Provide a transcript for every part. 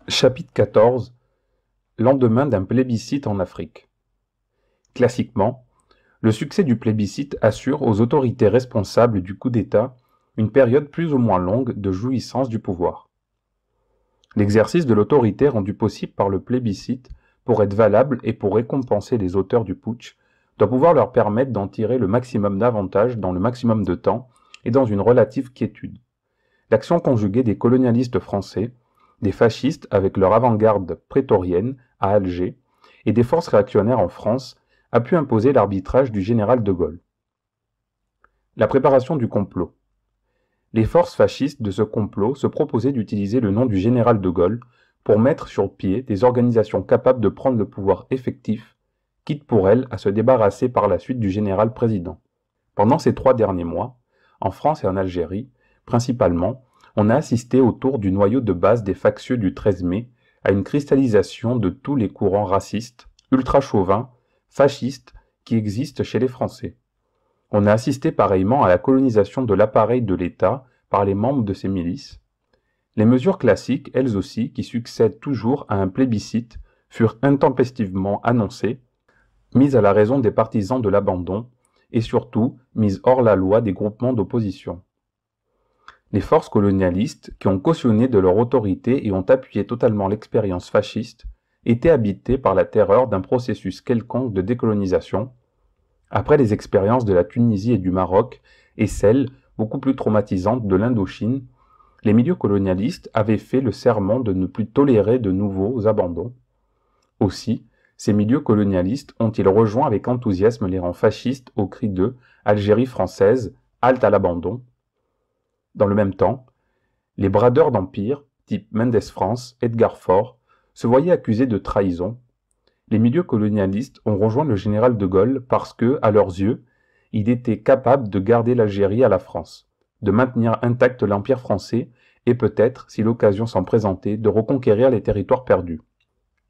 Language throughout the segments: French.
Chapitre 14. Lendemain d'un plébiscite en Afrique. Classiquement, le succès du plébiscite assure aux autorités responsables du coup d'État une période plus ou moins longue de jouissance du pouvoir. L'exercice de l'autorité rendu possible par le plébiscite, pour être valable et pour récompenser les auteurs du putsch, doit pouvoir leur permettre d'en tirer le maximum d'avantages dans le maximum de temps et dans une relative quiétude. L'action conjuguée des colonialistes français, des fascistes avec leur avant-garde prétorienne à Alger et des forces réactionnaires en France a pu imposer l'arbitrage du général de Gaulle. La préparation du complot. Les forces fascistes de ce complot se proposaient d'utiliser le nom du général de Gaulle pour mettre sur pied des organisations capables de prendre le pouvoir effectif, quitte pour elles à se débarrasser par la suite du général président. Pendant ces 3 derniers mois, en France et en Algérie, principalement, on a assisté autour du noyau de base des factieux du 13 mai à une cristallisation de tous les courants racistes, ultra-chauvins, fascistes qui existent chez les Français. On a assisté pareillement à la colonisation de l'appareil de l'État par les membres de ces milices. Les mesures classiques, elles aussi, qui succèdent toujours à un plébiscite, furent intempestivement annoncées, mises à la raison des partisans de l'abandon et surtout mises hors la loi des groupements d'opposition. Les forces colonialistes, qui ont cautionné de leur autorité et ont appuyé totalement l'expérience fasciste, étaient habitées par la terreur d'un processus quelconque de décolonisation, après les expériences de la Tunisie et du Maroc et celles, beaucoup plus traumatisantes, de l'Indochine. Les milieux colonialistes avaient fait le serment de ne plus tolérer de nouveaux abandons. Aussi, ces milieux colonialistes ont-ils rejoint avec enthousiasme les rangs fascistes au cri de « Algérie française, halte à l'abandon ». Dans le même temps, les bradeurs d'empire, type Mendes France, Edgar Faure, se voyaient accusés de trahison. Les milieux colonialistes ont rejoint le général de Gaulle parce que, à leurs yeux, il était capable de garder l'Algérie à la France, de maintenir intact l'Empire français et peut-être, si l'occasion s'en présentait, de reconquérir les territoires perdus.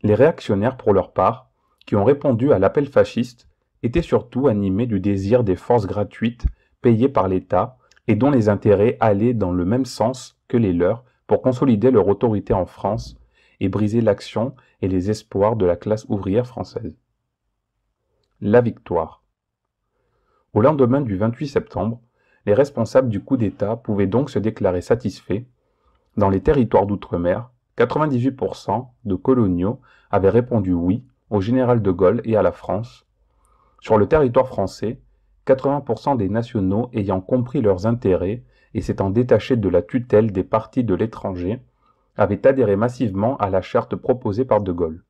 Les réactionnaires, pour leur part, qui ont répondu à l'appel fasciste, étaient surtout animés du désir des forces gratuites payées par l'État et dont les intérêts allaient dans le même sens que les leurs pour consolider leur autorité en France et briser l'action et les espoirs de la classe ouvrière française. La victoire. Au lendemain du 28 septembre, les responsables du coup d'État pouvaient donc se déclarer satisfaits. Dans les territoires d'outre-mer, 98% de coloniaux avaient répondu oui au général de Gaulle et à la France. Sur le territoire français, 80% des nationaux ayant compris leurs intérêts et s'étant détachés de la tutelle des partis de l'étranger avaient adhéré massivement à la charte proposée par de Gaulle.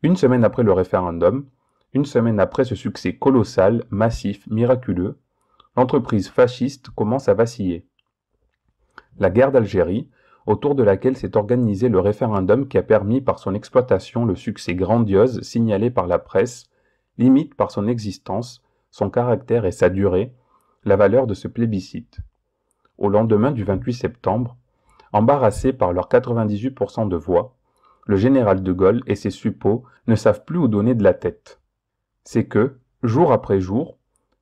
Une semaine après le référendum, une semaine après ce succès colossal, massif, miraculeux, l'entreprise fasciste commence à vaciller. La guerre d'Algérie, autour de laquelle s'est organisé le référendum qui a permis par son exploitation le succès grandiose signalé par la presse, limite par son existence, son caractère et sa durée, la valeur de ce plébiscite. Au lendemain du 28 septembre, embarrassés par leurs 98% de voix, le général de Gaulle et ses suppôts ne savent plus où donner de la tête. C'est que, jour après jour,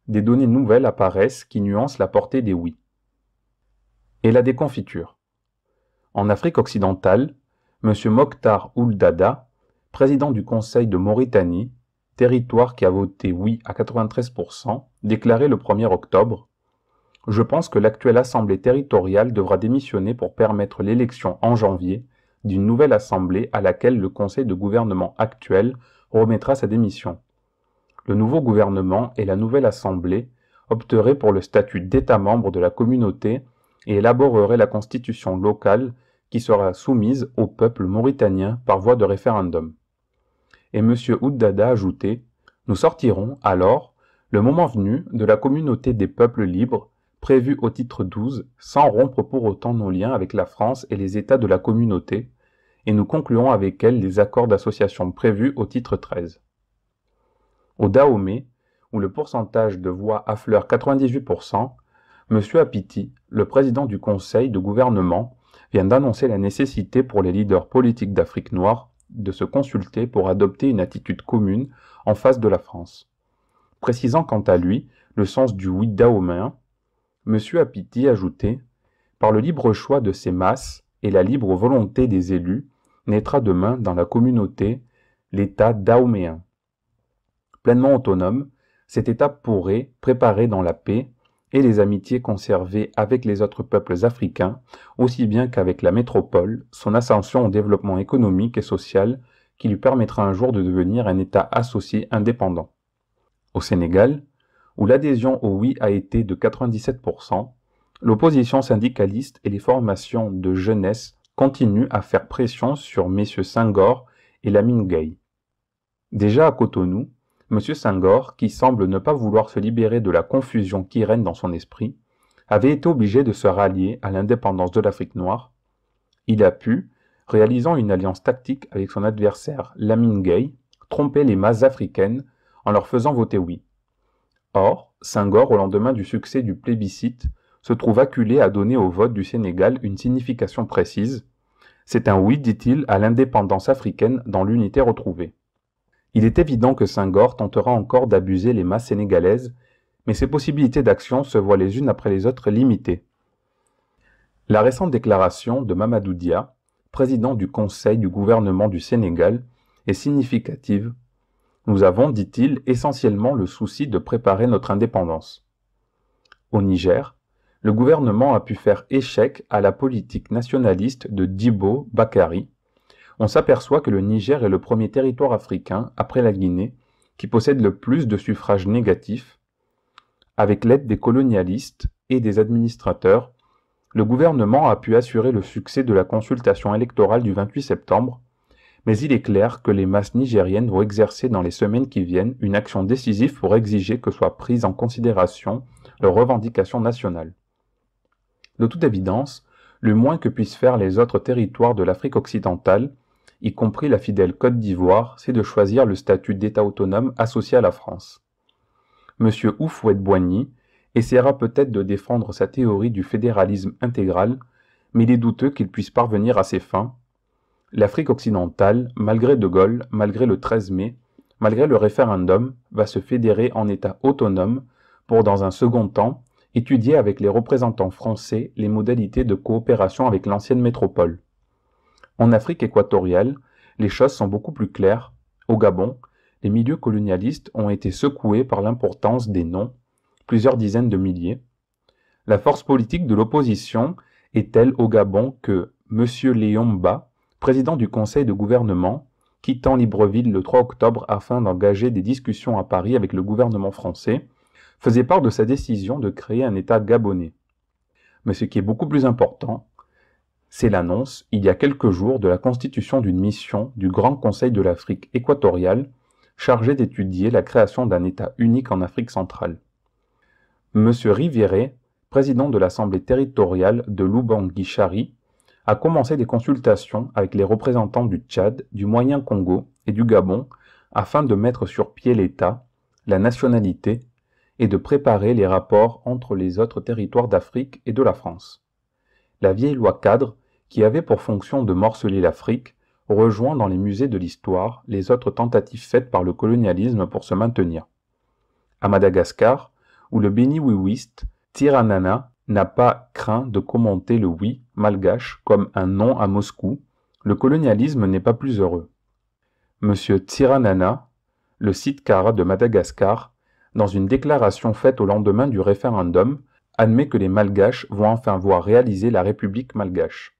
des données nouvelles apparaissent qui nuancent la portée des oui. Et la déconfiture. En Afrique occidentale, M. Mokhtar Ould Daddah, président du Conseil de Mauritanie, territoire qui a voté oui à 93%, déclarait le 1er octobre « Je pense que l'actuelle Assemblée territoriale devra démissionner pour permettre l'élection en janvier d'une nouvelle Assemblée à laquelle le Conseil de gouvernement actuel remettra sa démission. Le nouveau gouvernement et la nouvelle Assemblée opteraient pour le statut d'État membre de la communauté et élaboreraient la constitution locale qui sera soumise au peuple mauritanien par voie de référendum. » Et M. Ould Daddah ajoutait « Nous sortirons, alors, le moment venu, de la communauté des peuples libres, prévue au titre 12, sans rompre pour autant nos liens avec la France et les États de la communauté, et nous concluons avec elle les accords d'association prévus au titre 13. » Au Dahomey, où le pourcentage de voix affleure 98%, M. Apiti, le président du Conseil de gouvernement, vient d'annoncer la nécessité pour les leaders politiques d'Afrique noire de se consulter pour adopter une attitude commune en face de la France. Précisant quant à lui le sens du oui dahoméen, M. Apiti ajoutait « Par le libre choix de ces masses et la libre volonté des élus, naîtra demain dans la communauté l'État dahoméen. Pleinement autonome, cet État pourrait préparer dans la paix et les amitiés conservées avec les autres peuples africains, aussi bien qu'avec la métropole, son ascension au développement économique et social qui lui permettra un jour de devenir un État associé indépendant. Au Sénégal, où l'adhésion au oui a été de 97%, l'opposition syndicaliste et les formations de jeunesse continuent à faire pression sur messieurs Senghor et Lamine Gueye. Déjà à Cotonou, M. Senghor, qui semble ne pas vouloir se libérer de la confusion qui règne dans son esprit, avait été obligé de se rallier à l'indépendance de l'Afrique noire. Il a pu, réalisant une alliance tactique avec son adversaire Lamine Gueye, tromper les masses africaines en leur faisant voter oui. Or, Senghor, au lendemain du succès du plébiscite, se trouve acculé à donner au vote du Sénégal une signification précise. C'est un oui, dit-il, à l'indépendance africaine dans l'unité retrouvée. Il est évident que Senghor tentera encore d'abuser les masses sénégalaises, mais ses possibilités d'action se voient les unes après les autres limitées. La récente déclaration de Mamadou Dia, président du Conseil du gouvernement du Sénégal, est significative. Nous avons, dit-il, essentiellement le souci de préparer notre indépendance. Au Niger, le gouvernement a pu faire échec à la politique nationaliste de Djibo Bakary. On s'aperçoit que le Niger est le premier territoire africain, après la Guinée, qui possède le plus de suffrages négatifs. Avec l'aide des colonialistes et des administrateurs, le gouvernement a pu assurer le succès de la consultation électorale du 28 septembre, mais il est clair que les masses nigériennes vont exercer dans les semaines qui viennent une action décisive pour exiger que soient prises en considération leurs revendications nationales. De toute évidence, le moins que puissent faire les autres territoires de l'Afrique occidentale, y compris la fidèle Côte d'Ivoire, c'est de choisir le statut d'État autonome associé à la France. M. Houphouët-Boigny essaiera peut-être de défendre sa théorie du fédéralisme intégral, mais il est douteux qu'il puisse parvenir à ses fins. L'Afrique occidentale, malgré De Gaulle, malgré le 13 mai, malgré le référendum, va se fédérer en État autonome pour, dans un second temps, étudier avec les représentants français les modalités de coopération avec l'ancienne métropole. En Afrique équatoriale, les choses sont beaucoup plus claires. Au Gabon, les milieux colonialistes ont été secoués par l'importance des noms, plusieurs dizaines de milliers. La force politique de l'opposition est telle au Gabon que M. Léon Mba, président du conseil de gouvernement, quittant Libreville le 3 octobre afin d'engager des discussions à Paris avec le gouvernement français, faisait part de sa décision de créer un État gabonais. Mais ce qui est beaucoup plus important, c'est l'annonce, il y a quelques jours, de la constitution d'une mission du Grand Conseil de l'Afrique équatoriale chargée d'étudier la création d'un État unique en Afrique centrale. M. Rivéré, président de l'Assemblée territoriale de l'Oubangui-Chari, a commencé des consultations avec les représentants du Tchad, du Moyen-Congo et du Gabon afin de mettre sur pied l'État, la nationalité et de préparer les rapports entre les autres territoires d'Afrique et de la France. La vieille loi cadre, qui avait pour fonction de morceler l'Afrique, rejoint dans les musées de l'histoire les autres tentatives faites par le colonialisme pour se maintenir. À Madagascar, où le béni-oui-ouiste Tsiranana n'a pas craint de commenter le oui malgache comme un non à Moscou, le colonialisme n'est pas plus heureux. M. Tsiranana, le Sitkara de Madagascar, dans une déclaration faite au lendemain du référendum, admet que les Malgaches vont enfin voir réaliser la République malgache.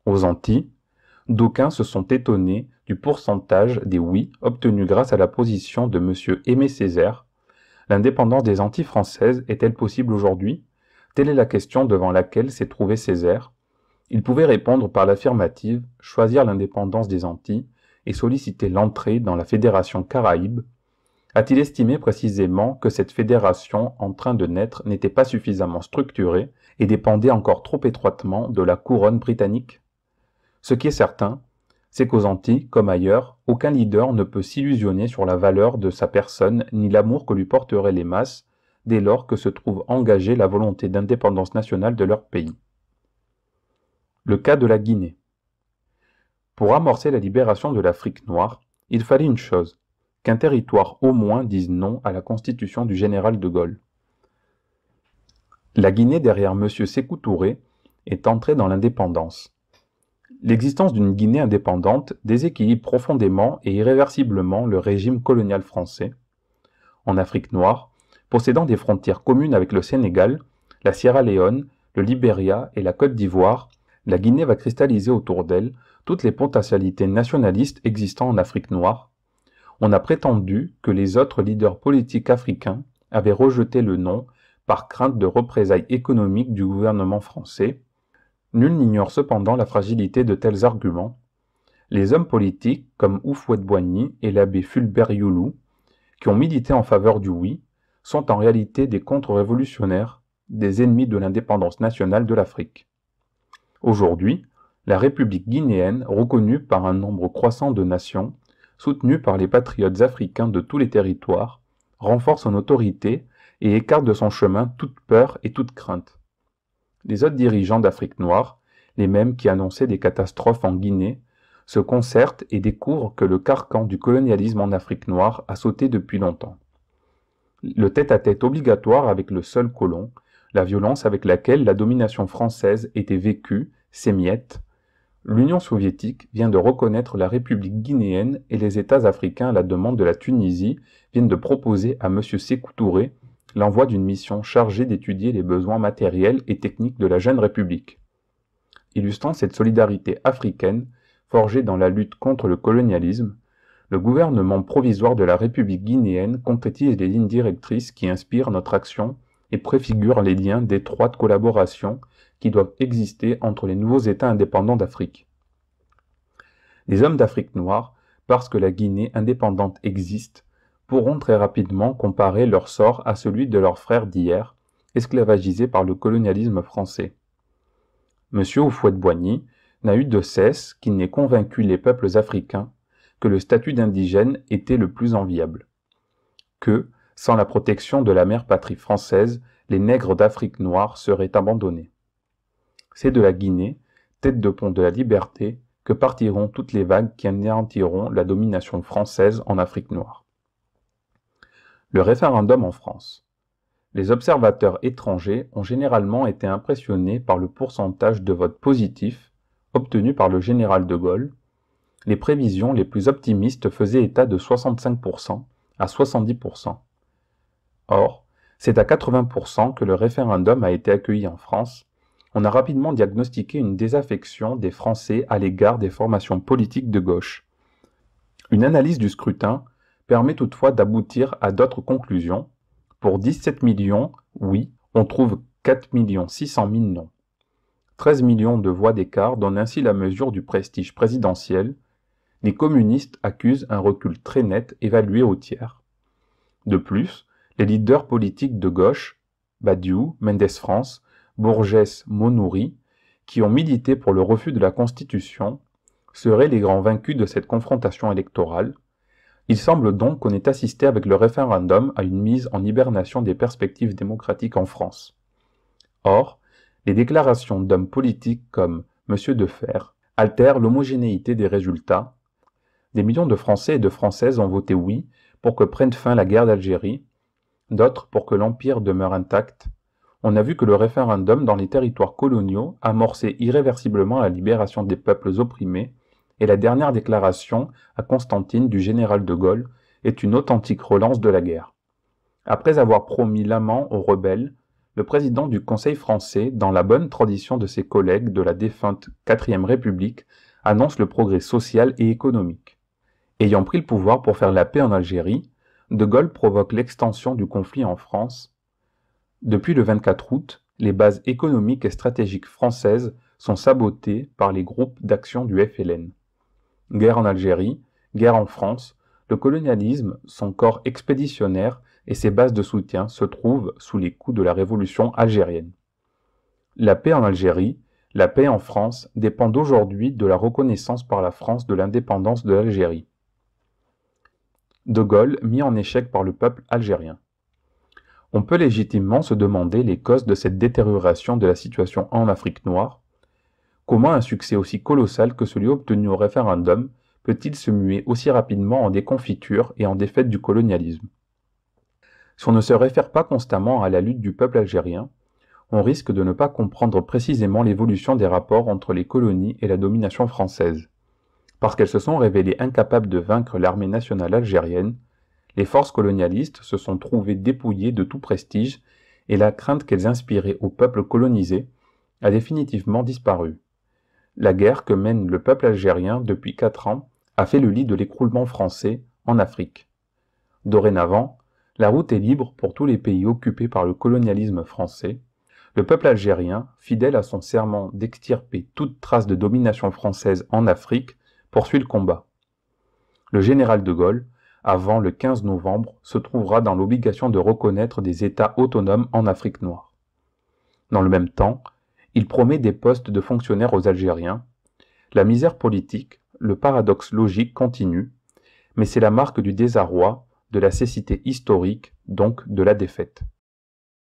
Aux Antilles, d'aucuns se sont étonnés du pourcentage des oui obtenus grâce à la position de M. Aimé Césaire. L'indépendance des Antilles françaises est-elle possible aujourd'hui? Telle est la question devant laquelle s'est trouvé Césaire. Il pouvait répondre par l'affirmative, choisir l'indépendance des Antilles et solliciter l'entrée dans la Fédération Caraïbe. A-t-il estimé précisément que cette fédération en train de naître n'était pas suffisamment structurée et dépendait encore trop étroitement de la couronne britannique? Ce qui est certain, c'est qu'aux Antilles, comme ailleurs, aucun leader ne peut s'illusionner sur la valeur de sa personne ni l'amour que lui porteraient les masses dès lors que se trouve engagée la volonté d'indépendance nationale de leur pays. Le cas de la Guinée. Pour amorcer la libération de l'Afrique noire, il fallait une chose, qu'un territoire au moins dise non à la constitution du général de Gaulle. La Guinée, derrière M. Sékou Touré, est entrée dans l'indépendance. L'existence d'une Guinée indépendante déséquilibre profondément et irréversiblement le régime colonial français. En Afrique noire, possédant des frontières communes avec le Sénégal, la Sierra Leone, le Libéria et la Côte d'Ivoire, la Guinée va cristalliser autour d'elle toutes les potentialités nationalistes existant en Afrique noire. On a prétendu que les autres leaders politiques africains avaient rejeté le nom par crainte de représailles économiques du gouvernement français. Nul n'ignore cependant la fragilité de tels arguments. Les hommes politiques comme Houphouët-Boigny et l'abbé Fulbert Youlou, qui ont milité en faveur du oui, sont en réalité des contre-révolutionnaires, des ennemis de l'indépendance nationale de l'Afrique. Aujourd'hui, la République guinéenne, reconnue par un nombre croissant de nations, soutenue par les patriotes africains de tous les territoires, renforce son autorité et écarte de son chemin toute peur et toute crainte. Les autres dirigeants d'Afrique noire, les mêmes qui annonçaient des catastrophes en Guinée, se concertent et découvrent que le carcan du colonialisme en Afrique noire a sauté depuis longtemps. Le tête-à-tête obligatoire avec le seul colon, la violence avec laquelle la domination française était vécue, s'émiette. L'Union soviétique vient de reconnaître la République guinéenne et les États africains à la demande de la Tunisie viennent de proposer à M. Sékou Touré l'envoi d'une mission chargée d'étudier les besoins matériels et techniques de la jeune République. Illustrant cette solidarité africaine, forgée dans la lutte contre le colonialisme, le gouvernement provisoire de la République guinéenne concrétise les lignes directrices qui inspirent notre action et préfigurent les liens d'étroite collaboration qui doivent exister entre les nouveaux États indépendants d'Afrique. Les hommes d'Afrique noire, parce que la Guinée indépendante existe, pourront très rapidement comparer leur sort à celui de leurs frères d'hier, esclavagisés par le colonialisme français. M. Houphouët-Boigny n'a eu de cesse qu'il n'ait convaincu les peuples africains que le statut d'indigène était le plus enviable, que, sans la protection de la mère patrie française, les nègres d'Afrique noire seraient abandonnés. C'est de la Guinée, tête de pont de la liberté, que partiront toutes les vagues qui anéantiront la domination française en Afrique noire. Le référendum en France. Les observateurs étrangers ont généralement été impressionnés par le pourcentage de votes positifs obtenu par le général de Gaulle. Les prévisions les plus optimistes faisaient état de 65% à 70%. Or, c'est à 80% que le référendum a été accueilli en France. On a rapidement diagnostiqué une désaffection des Français à l'égard des formations politiques de gauche. Une analyse du scrutin permet toutefois d'aboutir à d'autres conclusions. Pour 17 millions, oui, on trouve 4 600 000 non. 13 millions de voix d'écart donnent ainsi la mesure du prestige présidentiel. Les communistes accusent un recul très net évalué au tiers. De plus, les leaders politiques de gauche, Badiou, Mendes France, Bourgès, Monouri, qui ont milité pour le refus de la Constitution, seraient les grands vaincus de cette confrontation électorale. Il semble donc qu'on ait assisté avec le référendum à une mise en hibernation des perspectives démocratiques en France. Or, les déclarations d'hommes politiques comme M. Defer altèrent l'homogénéité des résultats. Des millions de Français et de Françaises ont voté oui pour que prenne fin la guerre d'Algérie, d'autres pour que l'Empire demeure intact. On a vu que le référendum dans les territoires coloniaux amorçait irréversiblement la libération des peuples opprimés, et la dernière déclaration à Constantine du général de Gaulle est une authentique relance de la guerre. Après avoir promis l'amant aux rebelles, le président du Conseil français, dans la bonne tradition de ses collègues de la défunte 4e République, annonce le progrès social et économique. Ayant pris le pouvoir pour faire la paix en Algérie, de Gaulle provoque l'extension du conflit en France. Depuis le 24 août, les bases économiques et stratégiques françaises sont sabotées par les groupes d'action du FLN. Guerre en Algérie, guerre en France, le colonialisme, son corps expéditionnaire et ses bases de soutien se trouvent sous les coups de la révolution algérienne. La paix en Algérie, la paix en France dépendent aujourd'hui de la reconnaissance par la France de l'indépendance de l'Algérie. De Gaulle mis en échec par le peuple algérien. On peut légitimement se demander les causes de cette détérioration de la situation en Afrique noire. Comment un succès aussi colossal que celui obtenu au référendum peut-il se muer aussi rapidement en déconfiture et en défaite du colonialisme? Si on ne se réfère pas constamment à la lutte du peuple algérien, on risque de ne pas comprendre précisément l'évolution des rapports entre les colonies et la domination française. Parce qu'elles se sont révélées incapables de vaincre l'armée nationale algérienne, les forces colonialistes se sont trouvées dépouillées de tout prestige et la crainte qu'elles inspiraient au peuple colonisé a définitivement disparu. La guerre que mène le peuple algérien depuis 4 ans a fait le lit de l'écroulement français en Afrique. Dorénavant, la route est libre pour tous les pays occupés par le colonialisme français. Le peuple algérien, fidèle à son serment d'extirper toute trace de domination française en Afrique, poursuit le combat. Le général de Gaulle, avant le 15 novembre, se trouvera dans l'obligation de reconnaître des États autonomes en Afrique noire. Dans le même temps, il promet des postes de fonctionnaires aux Algériens. La misère politique, le paradoxe logique continue, mais c'est la marque du désarroi, de la cécité historique, donc de la défaite.